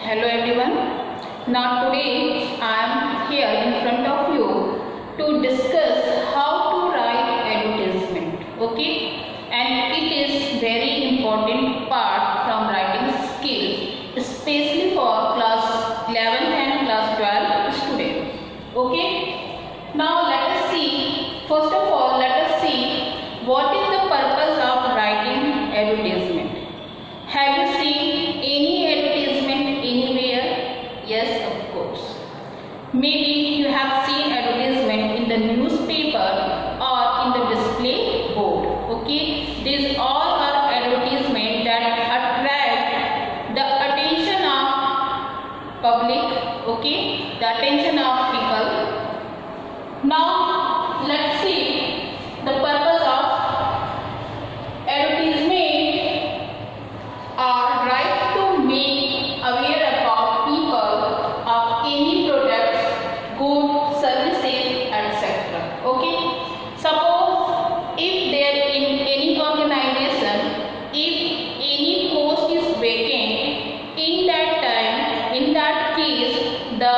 Hello everyone. Now today I am here in front of you to discuss how to write advertisement. Okay, and it is very important part from writing skills, especially for class 11 and class 12 students. Okay. Now let us see. First of all, let us see what is the purpose of writing advertisement. Have you seen any advertisement anywhere? Yes, of course. Maybe you have seen advertisement in the newspaper or in the display board. Okay, these all are advertisement that attract the attention of public. Okay, the attention of people. Now let's see the purpose of advertisement are right to make aware about people of any products, goods, services, etc. Okay. Suppose if there in any organization, if any post is vacant, in that time, in that case, the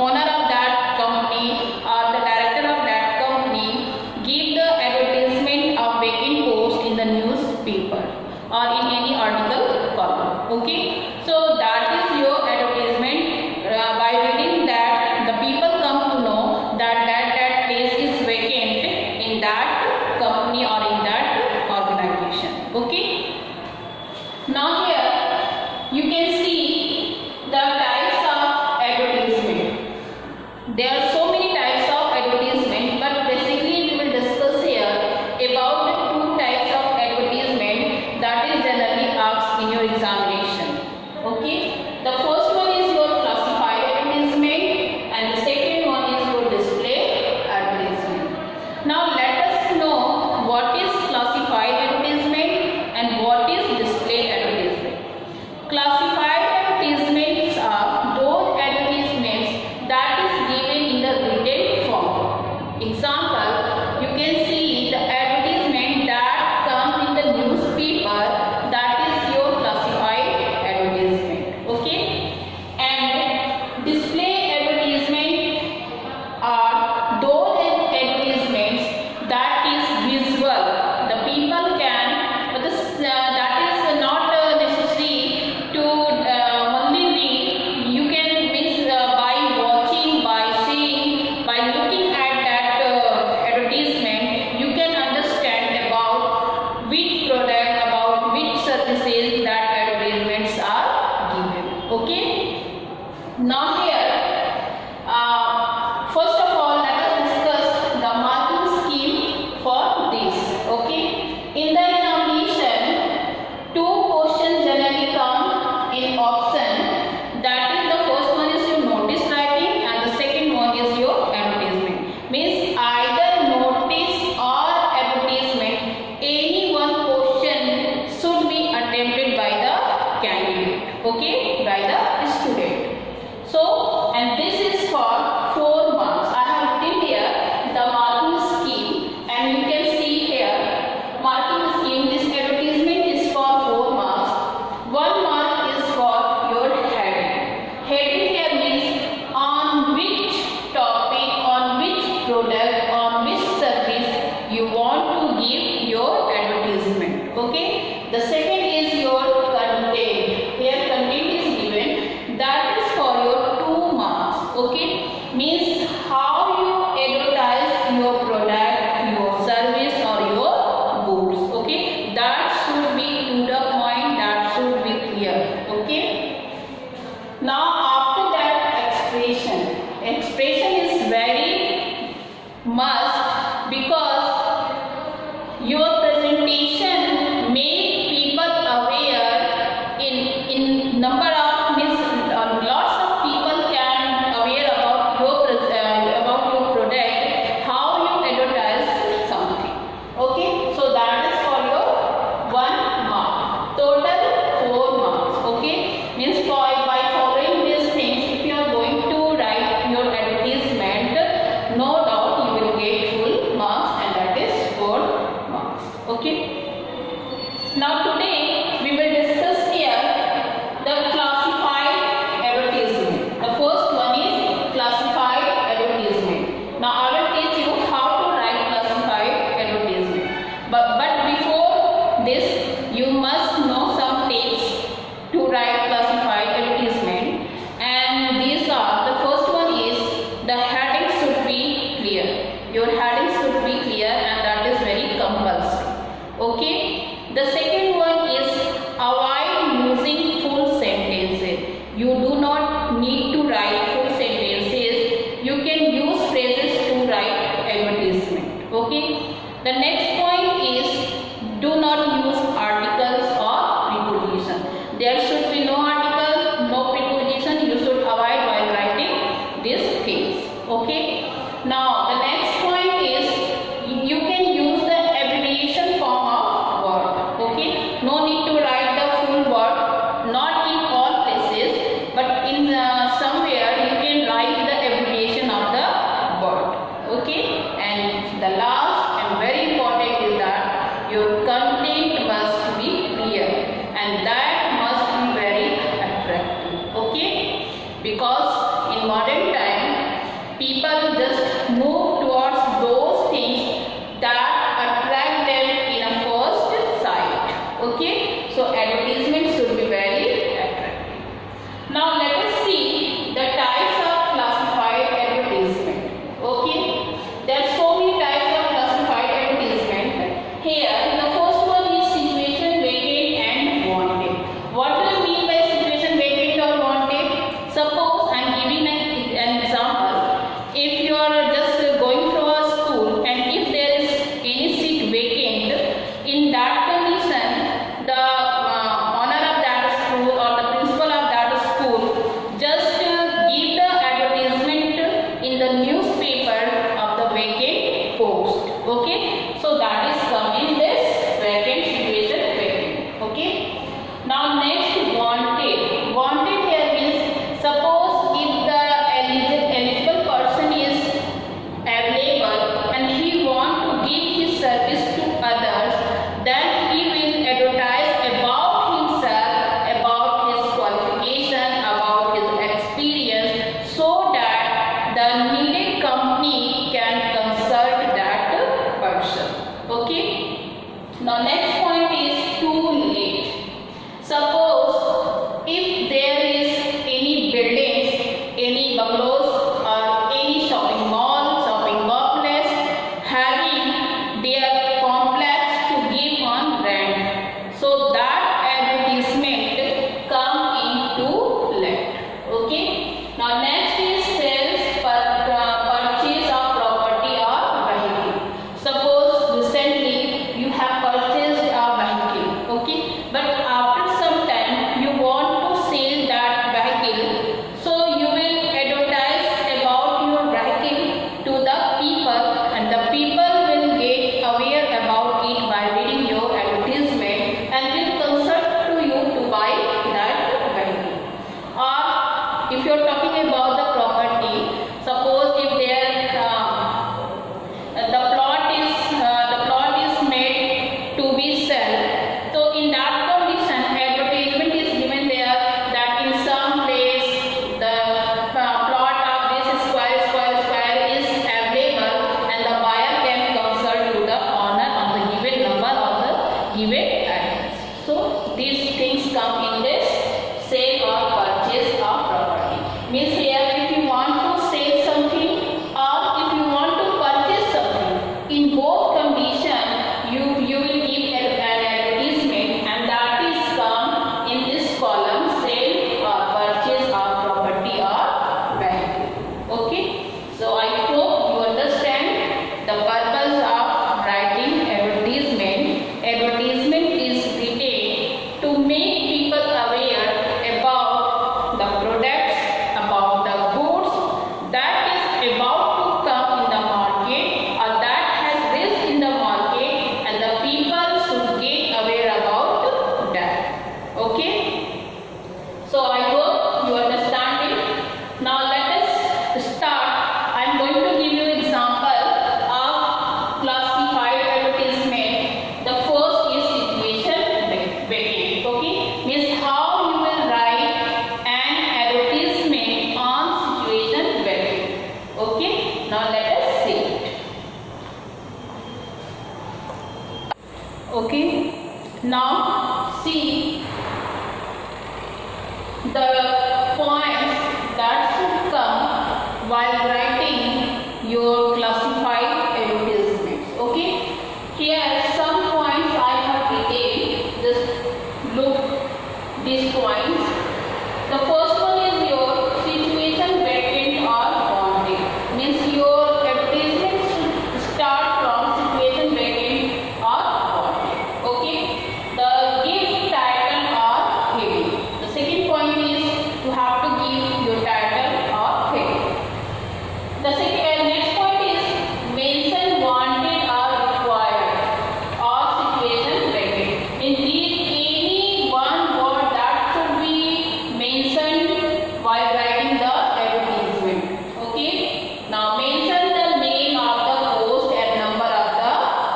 owner of that company or the director of that company give the advertisement of vacant post in the newspaper or in any article column. Okay, so that is your advertisement. By reading that, the people come to know that place is vacant in that company or in that organization. Okay, now here you can see the types of advertisement. There are so many types of advertisement, but basically we will discuss here about the two types of advertisement that is generally asked in your examination. Okay, the first one is your classified advertisement and the second one is your display advertisement. Now let us know what is classified advertisement and what is display advertisement. Classified advertisements are those advertisements that is given in the written form. Example, you can see the advertisement that comes in the newspaper, that is your classified advertisement. Okay, and display advertisement are those advertisements that is visual. The people can, but that is not necessary to only read. You can miss by watching, by seeing, by looking at that advertisement, you can understand about which product, about which services that advertisements are given. Okay, now here first of all let us discuss the marking scheme for this. Okay, in the examination two questions generally come in option, that is the first one is your notice writing and the second one is your advertisement. Means either notice or advertisement, any one question should be attempted by the candidate. Okay, by the student. So, and this is for 4 marks. I have written here the marking scheme, and you can see here marking scheme. This advertisement is for 4 marks. 1 mark is for your heading. Heading here means on which topic, on which product, on which service you want to give your advertisement. Okay. The second is your content. Here content is given. That is for your 2 marks. Okay. Means how you advertise your product, your service or your goods. Okay. That should be to the point. That should be clear. Okay. Now after that expression. Expression is very must because your presentation make people aware in number of means lots of people can aware about your product, how you advertise something. Okay, so that is for your 1 mark. Total 4 marks. Okay, means by following these things, if you are going to write your advertisement, no doubt you will get full marks, and that is 4 marks. Okay. Now today we will discuss here the classified Here, the first one is situation vacant and wanted. What do you mean by situation vacant or wanted? Suppose I am giving an example. If you are just going through a school and if there is any seat vacant, in that condition, the owner of that school or the principal of that school just give the advertisement in the newspaper of the vacant post. Okay, so that is come in this vacant situation vacant. Okay, now next wanted. Wanted here means suppose if the eligible person is available and he want to give his service to others, then he will advertise about himself, about his qualification, about his experience, so that the needed company can consult that person. Okay, now next point is too late. Suppose if there is any buildings, any bungalows or any shopping mall, shopping complex having their complex to give on rent, so that advertisement come in too late. Okay, now next is sales purchase of property or vehicle. Suppose recently you have purchased a vehicle, okay, but after some time you want to sell that vehicle, so you will advertise about your vehicle to the people and the people will get aware about it by reading your advertisement and will consult to you to buy that vehicle. Or if you are talking about the property, suppose if there the plot is made to be sold, so in that condition advertisement is given there that in some place the plot of this square is available and the buyer can consult to the owner of the given number of the given address. So these things come in this sale or purchase of property. Means here if you want to sell something or if you want to purchase something, in both condition you will give an advertisement, and that is come in this column sale or purchase of property or vehicle. Okay, so I hope you understand the purpose of writing advertisement. Advertisement is written to make people aware about the products, about the goods that is about to come in the market or that has reached in the market, and the people should get aware about that. Okay, so I hope you understand it. Now let us start. I am going to give you example of classified advertisement. The first is situation vacant. Okay, means how you will write an advertisement on situation vacant. Okay, now let us see it. Okay, now see the points that should come while writing your classified advertisements. Okay, here some points I have written. Just look these points. The first one is your situation vacant or wanted. Means your advertisement should start from situation vacant or wanted. Okay, the give title or heading. The second point is you have to give your title or heading. The next point is mention wanted or required or situation vacant. In these any one word that should be mentioned while writing the advertisement. Okay, now mention the name of the post and number of the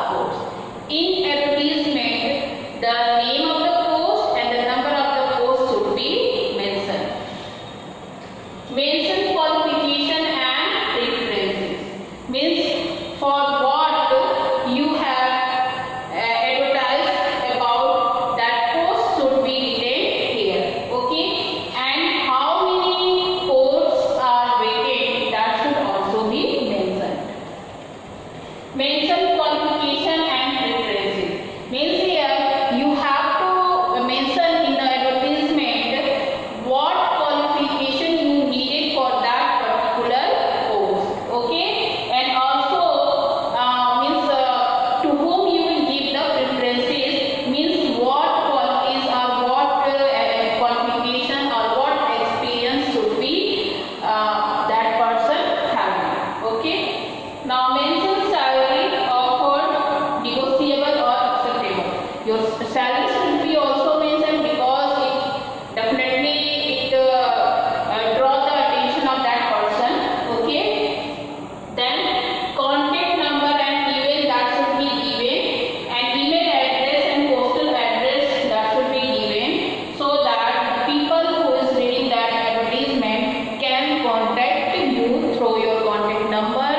post. In advertisement, the name of the post and the number of the post should be mentioned. Mention qualification and references. Means for what you have advertised about, that post should be written here. Okay, and how many posts are vacant, that should also be mentioned. Mention qualification and references. your salary should be also mentioned, because it definitely draw the attention of that person. Okay, then contact number and email, that should be given, and email address and postal address, that should be given, so that people who is reading that advertisement can contact you through your contact number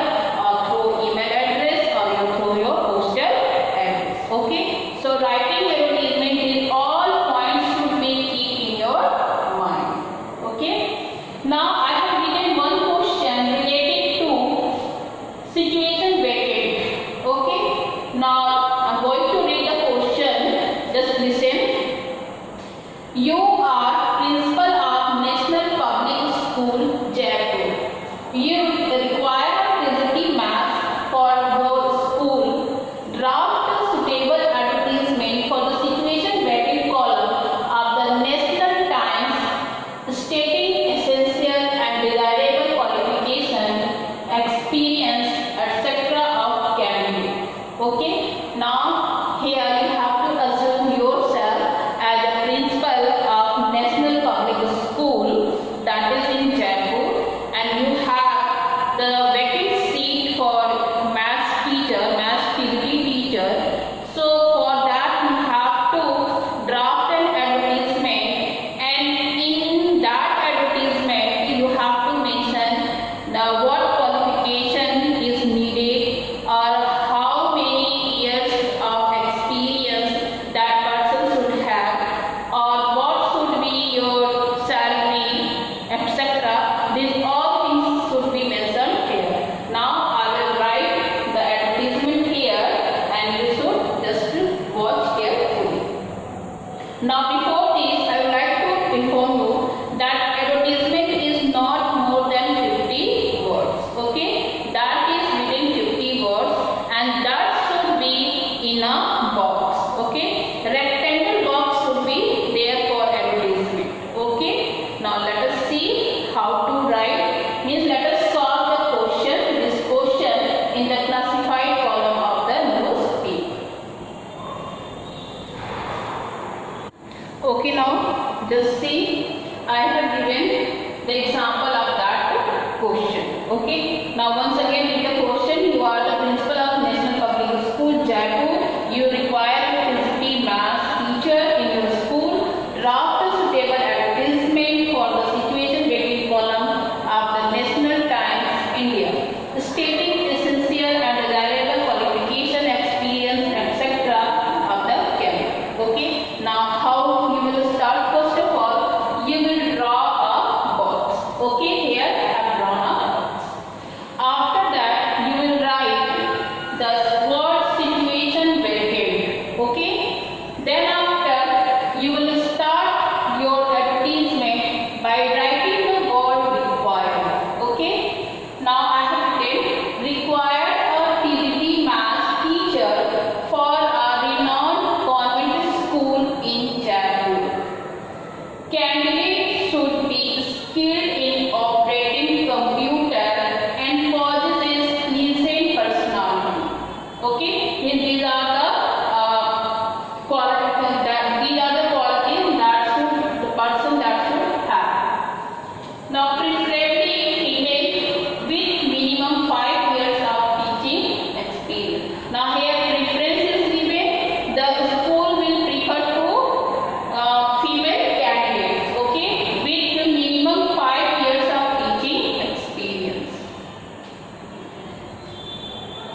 or through email address or through your postal address. Okay, so writing advertisement is all points should be keep in your mind. Okay, now I have written one question related to situation vacant. Okay, now I'm going to read the question. Just listen. You are principal of National Public School, Jaipur. You require a facility map for your school. Draft a suitable advertisement for the situation vacant column of the National Times, stating essential and desirable qualification, experience, etc. of candidate. Okay, now here you have to assume yourself as a principal of National Public School, that is in Jaipur, and you have the vacant seat for maths teacher, maths PhD teacher. So for that you have to draft an advertisement, and in that advertisement you have to mention what qualification is needed, or how many years of experience that person should have, or what should be your salary, etc. These all things should be mentioned here. Now I will write the advertisement here, and you should just watch carefully. Now before this, I would like to inform you that advertisement is not more than 50 words. Okay, that is within 50 words, and that should be in a box. Okay, rectangle box should be there for advertisement. Okay, now let us see how to write. Means let us solve the question, this question in the classified column of the newspaper. Okay, now just see, I have given the example of that question. Okay, now once again read the question. You are the principal of National Public School, Jaipur. You require a facility maths teacher in your school. Draft a suitable advertisement for the situation vacant column of the National Times, India, stating essential and desirable qualification, experience, etc. of the candidate. Okay, now how you will start? First of all, you will draw a box. Okay, here I have drawn a box. After that, you will write the word situation vacant. Okay, then after you will start your advertisement by writing the word required. Okay, now I have written required a PhD maths teacher for a renowned convent school in Jaipur. Candidate should be skilled in operating computer and possesses decent personality. Okay, these are the qualities that should the person that should have. Now preferably female with minimum 5 years of teaching experience. Now here preference is given. The school will prefer to female candidates. Okay, with minimum 5 years of teaching experience.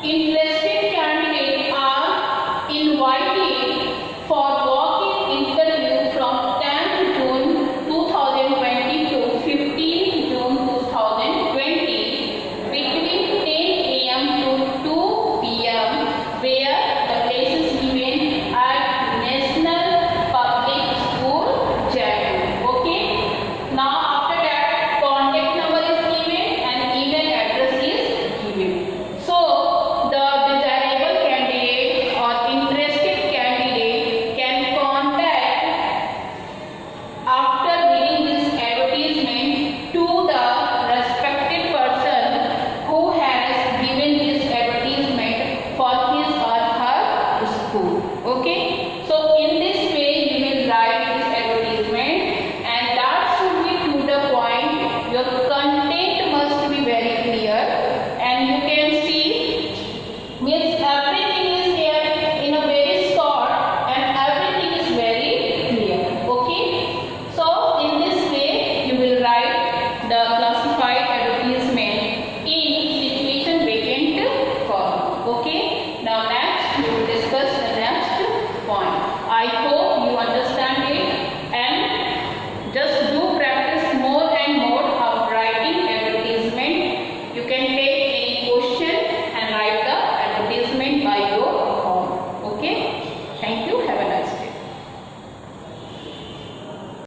Interested candidates are invited for walk-in interview from 10th June 2020 to 15th June 2020 between 10 a.m. to 2 p.m. where the place is given at National Public School, Jaipur. Okay, now after that contact number is given and email address is given. So the desirable candidate or interested candidate can contact after reading this advertisement to the respected person who has given this advertisement for his or her school. Okay, so